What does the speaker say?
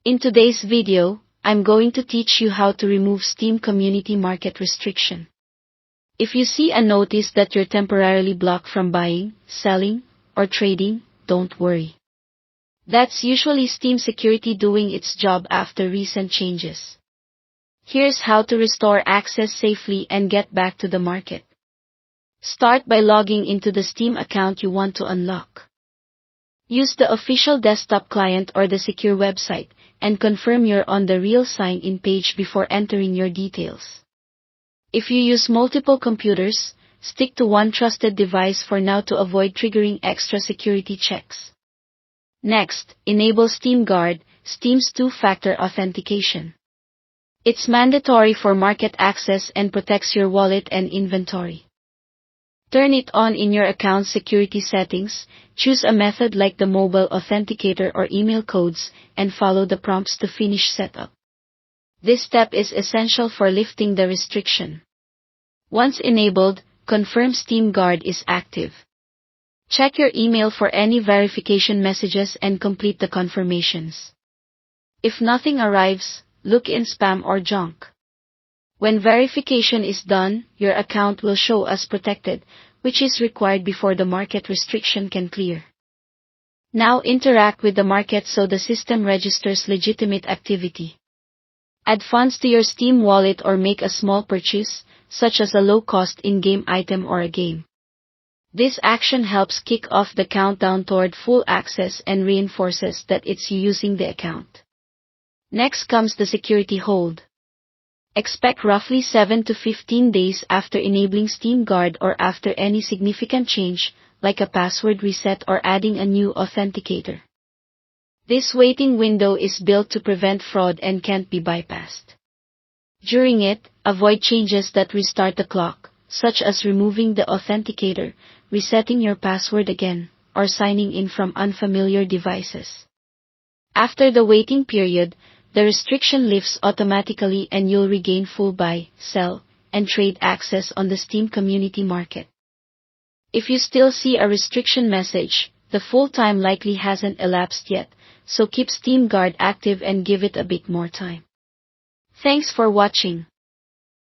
In today's video, I'm going to teach you how to remove Steam Community Market restriction. If you see a notice that you're temporarily blocked from buying, selling, or trading, don't worry. That's usually Steam security doing its job after recent changes. Here's how to restore access safely and get back to the market. Start by logging into the Steam account you want to unlock. Use the official desktop client or the secure website, and confirm you're on the real sign-in page before entering your details. If you use multiple computers, stick to one trusted device for now to avoid triggering extra security checks. Next, enable Steam Guard, Steam's two-factor authentication. It's mandatory for market access and protects your wallet and inventory. Turn it on in your account's security settings, choose a method like the mobile authenticator or email codes, and follow the prompts to finish setup. This step is essential for lifting the restriction. Once enabled, confirm Steam Guard is active. Check your email for any verification messages and complete the confirmations. If nothing arrives, look in spam or junk. When verification is done, your account will show as protected, which is required before the market restriction can clear. Now interact with the market so the system registers legitimate activity. Add funds to your Steam wallet or make a small purchase, such as a low-cost in-game item or a game. This action helps kick off the countdown toward full access and reinforces that it's you using the account. Next comes the security hold. Expect roughly 7 to 15 days after enabling Steam Guard or after any significant change, like a password reset or adding a new authenticator. This waiting window is built to prevent fraud and can't be bypassed. During it, avoid changes that restart the clock, such as removing the authenticator, resetting your password again, or signing in from unfamiliar devices. After the waiting period, the restriction lifts automatically and you'll regain full buy, sell, and trade access on the Steam Community Market. If you still see a restriction message, the full time likely hasn't elapsed yet, so keep Steam Guard active and give it a bit more time. Thanks for watching.